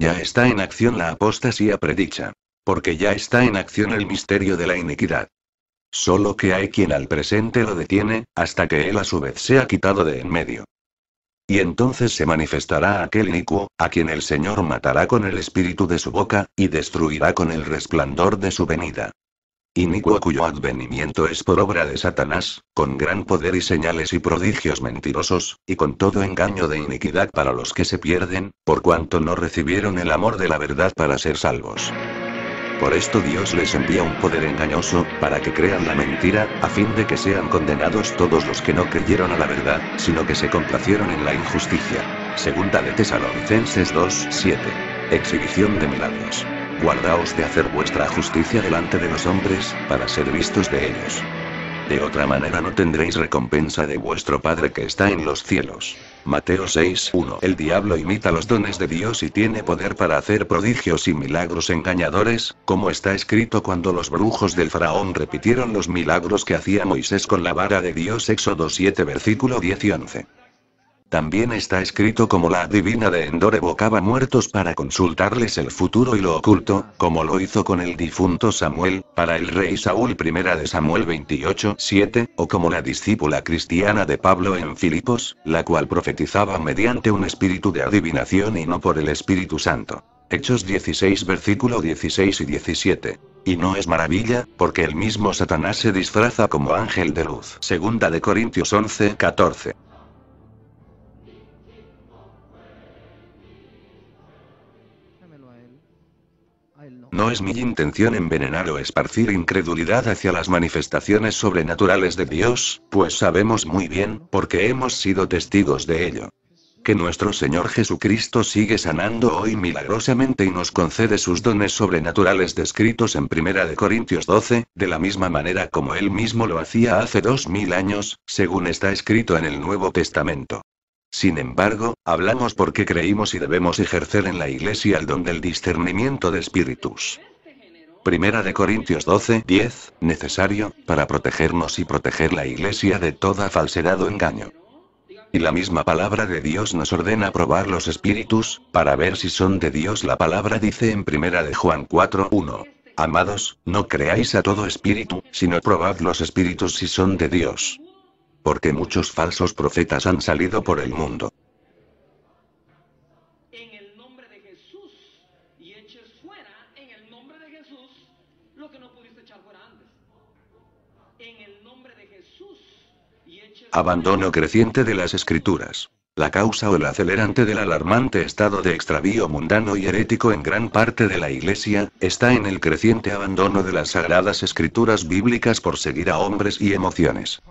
Ya está en acción la apostasía predicha. Porque ya está en acción el misterio de la iniquidad. Solo que hay quien al presente lo detiene, hasta que él a su vez sea quitado de en medio. Y entonces se manifestará aquel inicuo, a quien el Señor matará con el espíritu de su boca, y destruirá con el resplandor de su venida. Inicuo cuyo advenimiento es por obra de Satanás, con gran poder y señales y prodigios mentirosos, y con todo engaño de iniquidad para los que se pierden, por cuanto no recibieron el amor de la verdad para ser salvos. Por esto Dios les envía un poder engañoso, para que crean la mentira, a fin de que sean condenados todos los que no creyeron a la verdad, sino que se complacieron en la injusticia. Segunda de Tesalonicenses 2:7. Exhibición de milagros. Guardaos de hacer vuestra justicia delante de los hombres, para ser vistos de ellos. De otra manera no tendréis recompensa de vuestro Padre que está en los cielos. Mateo 6:1. El diablo imita los dones de Dios y tiene poder para hacer prodigios y milagros engañadores, como está escrito cuando los brujos del faraón repitieron los milagros que hacía Moisés con la vara de Dios. Éxodo 7 versículo 10 y 11. También está escrito como la adivina de Endor evocaba muertos para consultarles el futuro y lo oculto, como lo hizo con el difunto Samuel, para el rey Saúl. Primera de Samuel 28:7, o como la discípula cristiana de Pablo en Filipos, la cual profetizaba mediante un espíritu de adivinación y no por el Espíritu Santo. Hechos 16 versículo 16 y 17. Y no es maravilla, porque el mismo Satanás se disfraza como ángel de luz. Segunda de Corintios 11:14. No es mi intención envenenar o esparcir incredulidad hacia las manifestaciones sobrenaturales de Dios, pues sabemos muy bien, porque hemos sido testigos de ello, que nuestro Señor Jesucristo sigue sanando hoy milagrosamente y nos concede sus dones sobrenaturales descritos en 1 de Corintios 12, de la misma manera como Él mismo lo hacía hace 2000 años, según está escrito en el Nuevo Testamento. Sin embargo, hablamos porque creímos y debemos ejercer en la Iglesia el don del discernimiento de espíritus. 1 de Corintios 12:10, necesario, para protegernos y proteger la Iglesia de toda falsedad o engaño. Y la misma palabra de Dios nos ordena probar los espíritus, para ver si son de Dios. La palabra dice en 1 de Juan 4:1. Amados, no creáis a todo espíritu, sino probad los espíritus si son de Dios. Porque muchos falsos profetas han salido por el mundo. En el nombre de Jesús, y eches fuera en el nombre de Jesús lo que no pudiste echar fuera antes. En el nombre de Jesús, y eches Abandono creciente de las escrituras. La causa o el acelerante del alarmante estado de extravío mundano y herético en gran parte de la Iglesia, está en el creciente abandono de las sagradas escrituras bíblicas por seguir a hombres y emociones.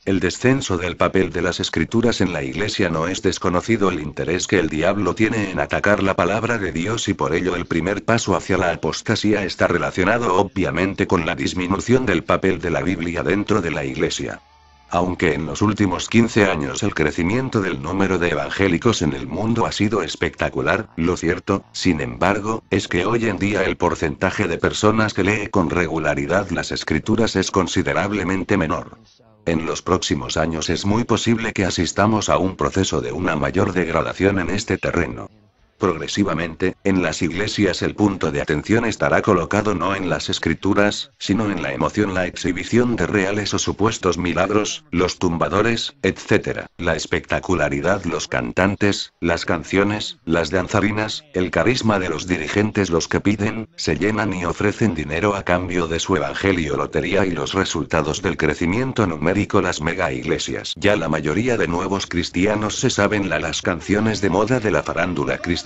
El descenso del papel de las escrituras en la Iglesia no es desconocido el interés que el diablo tiene en atacar la palabra de Dios y por ello el primer paso hacia la apostasía está relacionado obviamente con la disminución del papel de la Biblia dentro de la Iglesia. Aunque en los últimos 15 años el crecimiento del número de evangélicos en el mundo ha sido espectacular, lo cierto, sin embargo, es que hoy en día el porcentaje de personas que lee con regularidad las escrituras es considerablemente menor. En los próximos años es muy posible que asistamos a un proceso de una mayor degradación en este terreno. Progresivamente, en las iglesias el punto de atención estará colocado no en las escrituras, sino en la emoción, la exhibición de reales o supuestos milagros, los tumbadores, etc., la espectacularidad, los cantantes, las canciones, las danzarinas, el carisma de los dirigentes, los que piden, se llenan y ofrecen dinero a cambio de su evangelio, lotería y los resultados del crecimiento numérico, las mega iglesias. Ya la mayoría de nuevos cristianos se saben las canciones de moda de la farándula cristiana,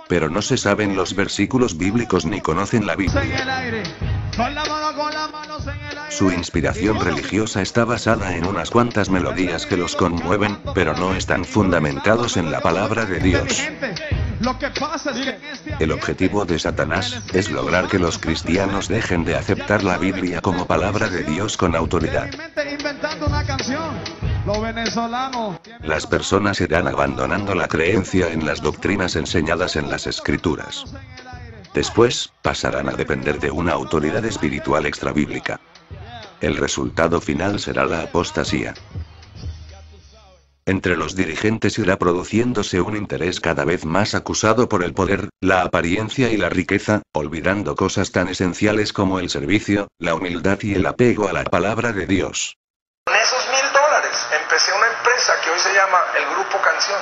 pero no se saben los versículos bíblicos ni conocen la Biblia. Su inspiración religiosa está basada en unas cuantas melodías que los conmueven, pero no están fundamentados en la palabra de Dios. El objetivo de Satanás es lograr que los cristianos dejen de aceptar la Biblia como palabra de Dios con autoridad. Las personas irán abandonando la creencia en las doctrinas enseñadas en las Escrituras. Después, pasarán a depender de una autoridad espiritual extrabíblica. El resultado final será la apostasía. Entre los dirigentes irá produciéndose un interés cada vez más acusado por el poder, la apariencia y la riqueza, olvidando cosas tan esenciales como el servicio, la humildad y el apego a la palabra de Dios. Con esos $1000 empecé una empresa que hoy se llama el Grupo Canción.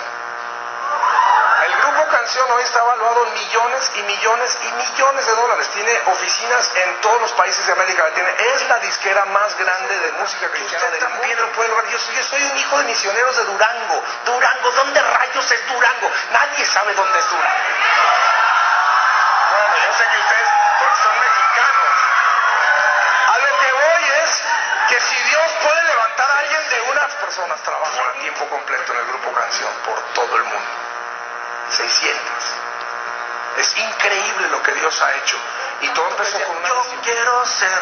El Grupo Canción hoy está evaluado en millones y millones y millones de dólares. Tiene oficinas en todos los países de América Latina. Es la disquera más grande de música cristiana del mundo. También lo puede lograr. Yo soy un hijo de misioneros de Durango. Durango, ¿dónde rayos es Durango? Nadie sabe dónde es Durango. Bueno, yo sé que ustedes, porque son mexicanos. A lo que voy es que si Dios puede levantar a alguien de unas personas, trabajan a tiempo completo en el Grupo Canción por todo el mundo. 600. Es increíble lo que Dios ha hecho. Y todo empezó con una misión. Yo quiero ser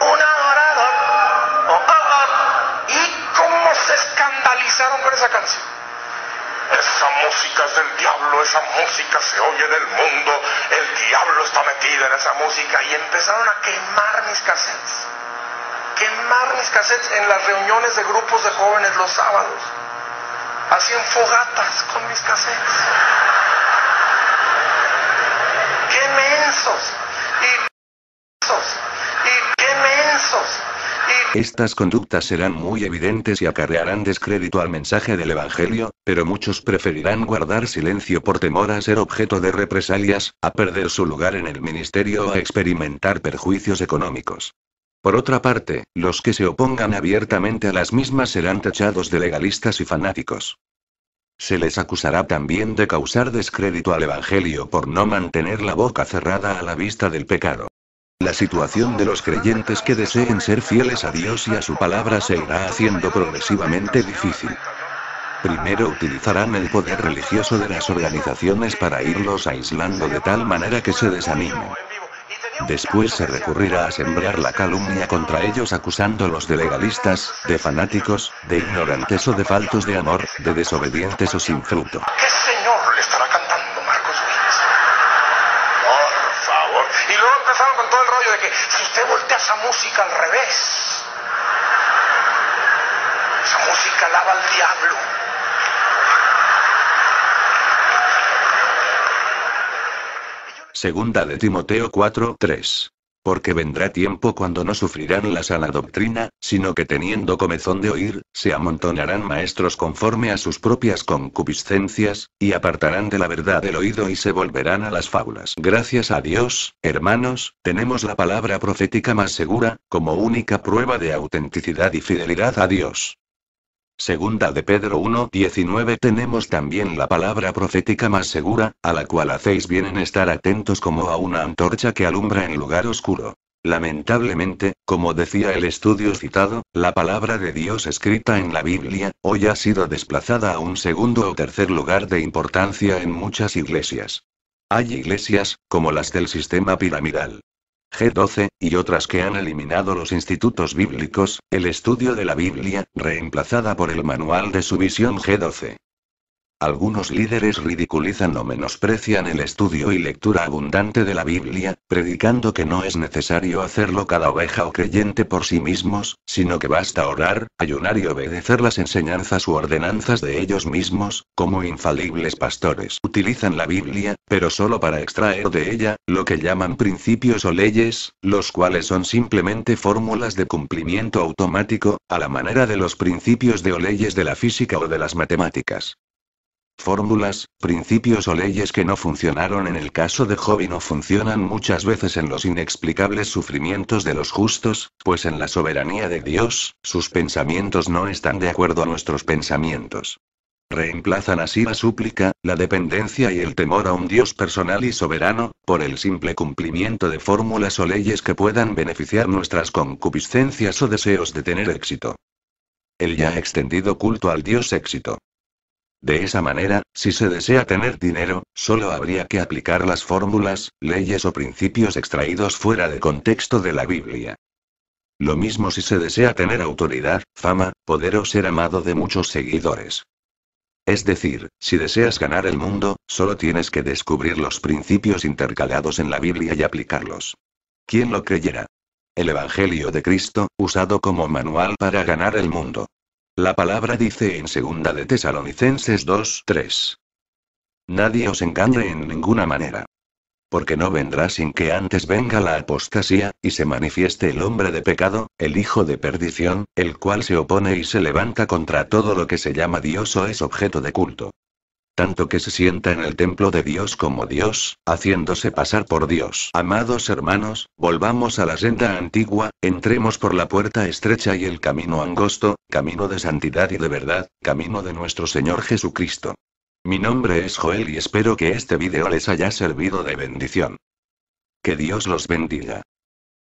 un adorador. Oh, oh, oh. ¿Y cómo se escandalizaron con esa canción? Esa música es del diablo, esa música se oye del mundo, el diablo está metido en esa música. Y empezaron a quemar mis cassettes. Quemar mis cassettes en las reuniones de grupos de jóvenes los sábados. Hacían fogatas con mis cassettes. ¡Qué mensos! ¡Y qué mensos! Estas conductas serán muy evidentes y acarrearán descrédito al mensaje del Evangelio, pero muchos preferirán guardar silencio por temor a ser objeto de represalias, a perder su lugar en el ministerio o a experimentar perjuicios económicos. Por otra parte, los que se opongan abiertamente a las mismas serán tachados de legalistas y fanáticos. Se les acusará también de causar descrédito al Evangelio por no mantener la boca cerrada a la vista del pecado. La situación de los creyentes que deseen ser fieles a Dios y a su palabra se irá haciendo progresivamente difícil. Primero utilizarán el poder religioso de las organizaciones para irlos aislando de tal manera que se desanimen. Después se recurrirá a sembrar la calumnia contra ellos acusándolos de legalistas, de fanáticos, de ignorantes o de faltos de amor, de desobedientes o sin fruto. ¿Qué señor le estará cantando Marcos Witt? Por favor. Y luego empezaron con todo el rollo de que si usted voltea esa música al revés, esa música alaba al diablo. Segunda de Timoteo 4:3. Porque vendrá tiempo cuando no sufrirán la sana doctrina, sino que teniendo comezón de oír, se amontonarán maestros conforme a sus propias concupiscencias, y apartarán de la verdad el oído y se volverán a las fábulas. Gracias a Dios, hermanos, tenemos la palabra profética más segura, como única prueba de autenticidad y fidelidad a Dios. Segunda de Pedro 1:19. Tenemos también la palabra profética más segura, a la cual hacéis bien en estar atentos como a una antorcha que alumbra en lugar oscuro. Lamentablemente, como decía el estudio citado, la palabra de Dios escrita en la Biblia, hoy ha sido desplazada a un segundo o tercer lugar de importancia en muchas iglesias. Hay iglesias, como las del sistema piramidal G12, y otras que han eliminado los institutos bíblicos, el estudio de la Biblia, reemplazada por el manual de su visión G12. Algunos líderes ridiculizan o menosprecian el estudio y lectura abundante de la Biblia, predicando que no es necesario hacerlo cada oveja o creyente por sí mismos, sino que basta orar, ayunar y obedecer las enseñanzas u ordenanzas de ellos mismos, como infalibles pastores. Utilizan la Biblia, pero solo para extraer de ella, lo que llaman principios o leyes, los cuales son simplemente fórmulas de cumplimiento automático, a la manera de los principios de o leyes de la física o de las matemáticas. Fórmulas, principios o leyes que no funcionaron en el caso de Job y no funcionan muchas veces en los inexplicables sufrimientos de los justos, pues en la soberanía de Dios, sus pensamientos no están de acuerdo a nuestros pensamientos. Reemplazan así la súplica, la dependencia y el temor a un Dios personal y soberano, por el simple cumplimiento de fórmulas o leyes que puedan beneficiar nuestras concupiscencias o deseos de tener éxito. El ya extendido culto al Dios éxito. De esa manera, si se desea tener dinero, solo habría que aplicar las fórmulas, leyes o principios extraídos fuera de contexto de la Biblia. Lo mismo si se desea tener autoridad, fama, poder o ser amado de muchos seguidores. Es decir, si deseas ganar el mundo, solo tienes que descubrir los principios intercalados en la Biblia y aplicarlos. ¿Quién lo creyera? El Evangelio de Cristo, usado como manual para ganar el mundo. La palabra dice en 2 de Tesalonicenses 2:3. Nadie os engañe en ninguna manera. Porque no vendrá sin que antes venga la apostasía, y se manifieste el hombre de pecado, el hijo de perdición, el cual se opone y se levanta contra todo lo que se llama Dios o es objeto de culto. Tanto que se sienta en el templo de Dios como Dios, haciéndose pasar por Dios. Amados hermanos, volvamos a la senda antigua, entremos por la puerta estrecha y el camino angosto, camino de santidad y de verdad, camino de nuestro Señor Jesucristo. Mi nombre es Joel y espero que este vídeo les haya servido de bendición. Que Dios los bendiga.